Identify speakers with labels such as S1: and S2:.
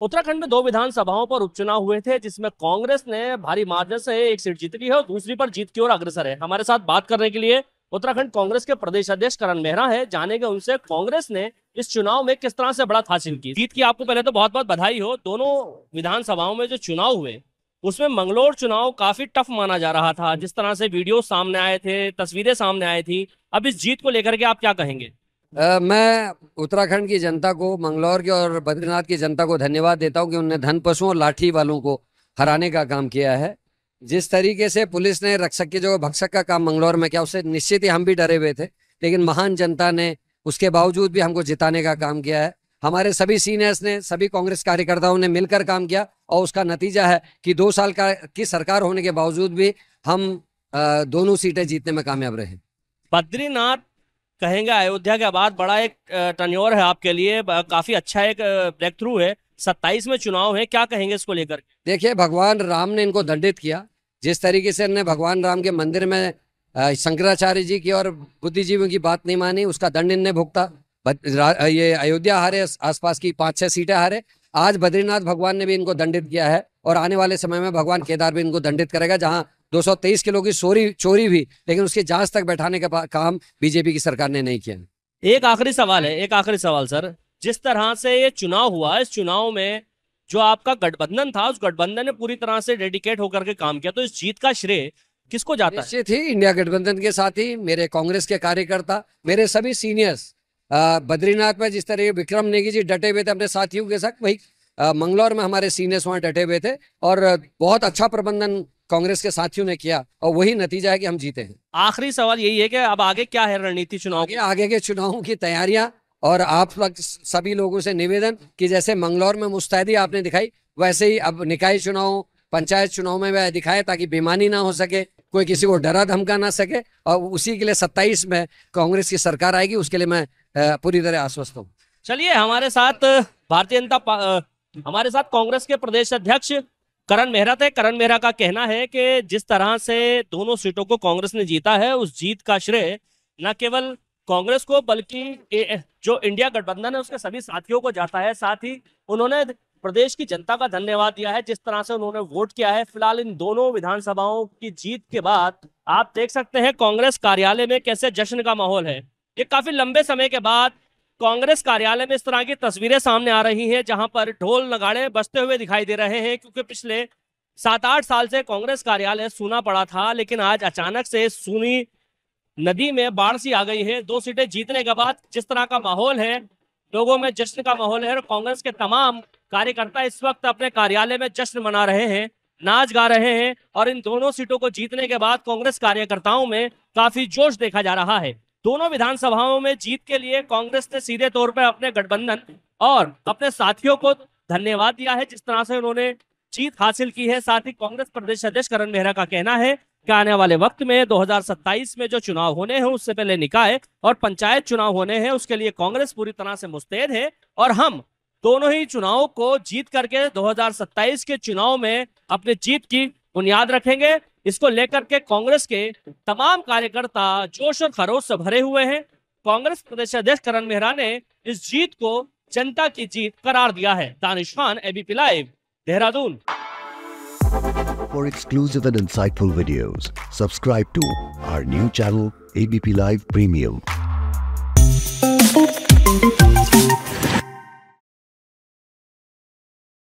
S1: उत्तराखंड में दो विधानसभाओं पर उपचुनाव हुए थे, जिसमें कांग्रेस ने भारी मार्जिन से एक सीट जीत ली है और दूसरी पर जीत की ओर अग्रसर है। हमारे साथ बात करने के लिए उत्तराखंड कांग्रेस के प्रदेश अध्यक्ष करण मेहरा है। जानेंगे उनसे कांग्रेस ने इस चुनाव में किस तरह से बढ़त हासिल की। जीत की आपको पहले तो बहुत बहुत बधाई हो। दोनों विधानसभाओं में जो चुनाव हुए उसमें मंगलौर चुनाव काफी टफ माना जा रहा था। जिस तरह से वीडियो सामने आए थे, तस्वीरें सामने आई थी, अब इस जीत को लेकर के आप क्या कहेंगे?
S2: मैं उत्तराखंड की जनता को, मंगलौर की और बद्रीनाथ की जनता को धन्यवाद देता हूं कि उन्होंने धन पशुओं और लाठी वालों को हराने का काम किया है। जिस तरीके से पुलिस ने रक्षक की जगह भक्षक का काम मंगलौर में किया, उससे निश्चित ही हम भी डरे हुए थे, लेकिन महान जनता ने उसके बावजूद भी हमको जिताने का काम किया है। हमारे सभी सीनियर्स ने, सभी कांग्रेस कार्यकर्ताओं ने मिलकर काम किया और उसका नतीजा है कि 2 साल की सरकार होने के बावजूद भी हम दोनों सीटें जीतने में कामयाब रहे।
S1: बद्रीनाथ कहेंगे अयोध्या के बाद बड़ा एक टर्नओवर है आपके लिए, काफी अच्छा एक ब्रेक थ्रू है। 27 में चुनाव है, क्या कहेंगे इसको लेकर?
S2: देखिए, भगवान राम ने इनको दंडित किया। जिस तरीके से इन्होंने भगवान राम के मंदिर में शंकराचार्य जी की और बुद्धिजीवियों की बात नहीं मानी, उसका दंड इन्हें भुगता। ये अयोध्या हारे, आसपास की 5-6 सीटें हारे। आज बद्रीनाथ भगवान ने भी इनको दंडित किया है और आने वाले समय में भगवान केदार भी इनको दंडित करेगा, जहां 223 किलो की चोरी भी, लेकिन उसकी जांच तक बैठाने का काम बीजेपी की सरकार ने नहीं किया।
S1: एक आखिरी सवाल सर, जिस तरह से ये चुनाव हुआ, इस चुनाव में जो आपका गठबंधन था, उस गठबंधन ने पूरी तरह से डेडिकेट होकर के काम किया, तो इस जीत का श्रेय किसको जाता है?
S2: निश्चित ही इंडिया गठबंधन के साथ ही मेरे कांग्रेस के कार्यकर्ता, मेरे सभी सीनियर्स, बद्रीनाथ में जिस तरह विक्रम नेगी जी डटे हुए थे अपने साथियों के साथ, वही मंगलौर में हमारे सीनियर्स वहां डटे हुए थे और बहुत अच्छा प्रबंधन कांग्रेस के साथियों ने किया और वही नतीजा है कि हम जीते हैं।
S1: आखिरी सवाल यही है कि अब आगे क्या है रणनीति चुनाव की?
S2: आगे के चुनावों की तैयारियां, और आप सभी लोगों से निवेदन कि जैसे मंगलौर में मुस्तैदी आपने दिखाई, वैसे ही अब निकाय चुनाव, पंचायत चुनाव में वह दिखाए, ताकि बेईमानी ना हो सके, कोई किसी को डरा धमका ना सके। और उसी के लिए 27 में कांग्रेस की सरकार आएगी, उसके लिए मैं पूरी तरह आश्वस्त हूँ।
S1: चलिए, हमारे साथ कांग्रेस के प्रदेश अध्यक्ष करण मेहरा थे। करण मेहरा का कहना है कि जिस तरह से दोनों सीटों को कांग्रेस ने जीता है, उस जीत का श्रेय न केवल कांग्रेस को बल्कि जो इंडिया गठबंधन है उसके सभी साथियों को जाता है। साथ ही उन्होंने प्रदेश की जनता का धन्यवाद दिया है, जिस तरह से उन्होंने वोट किया है। फिलहाल इन दोनों विधानसभाओं की जीत के बाद आप देख सकते हैं कांग्रेस कार्यालय में कैसे जश्न का माहौल है। ये काफी लंबे समय के बाद कांग्रेस कार्यालय में इस तरह की तस्वीरें सामने आ रही हैं, जहां पर ढोल नगाड़े बजते हुए दिखाई दे रहे हैं, क्योंकि पिछले 7-8 साल से कांग्रेस कार्यालय सूना पड़ा था। लेकिन आज अचानक से सूनी नदी में बाढ़ सी आ गई है। 2 सीटें जीतने के बाद जिस तरह का माहौल है, लोगों में जश्न का माहौल है और कांग्रेस के तमाम कार्यकर्ता इस वक्त अपने कार्यालय में जश्न मना रहे हैं, नाच गा रहे हैं। और इन दोनों सीटों को जीतने के बाद कांग्रेस कार्यकर्ताओं में काफी जोश देखा जा रहा है। दोनों विधानसभाओं में जीत के लिए कांग्रेस ने सीधे तौर पर अपने गठबंधन और अपने साथियों को धन्यवाद दिया है, जिस तरह से उन्होंने जीत हासिल की है। साथ ही कांग्रेस प्रदेश अध्यक्ष करण मेहरा का कहना है कि आने वाले वक्त में 2027 में जो चुनाव होने हैं, उससे पहले निकाय और पंचायत चुनाव होने हैं, उसके लिए कांग्रेस पूरी तरह से मुस्तैद है और हम दोनों ही चुनाव को जीत करके 2027 के चुनाव में अपनी जीत की बुनियाद रखेंगे। इसको लेकर के कांग्रेस के तमाम कार्यकर्ता जोश और खरोश से भरे हुए हैं। कांग्रेस प्रदेश अध्यक्ष करण मेहरा ने इस जीत को जनता की जीत करार दिया है। Danish Khan, ABP live, Dehradun.
S3: For exclusive and insightful videos, subscribe to our new channel ABP Live Premium.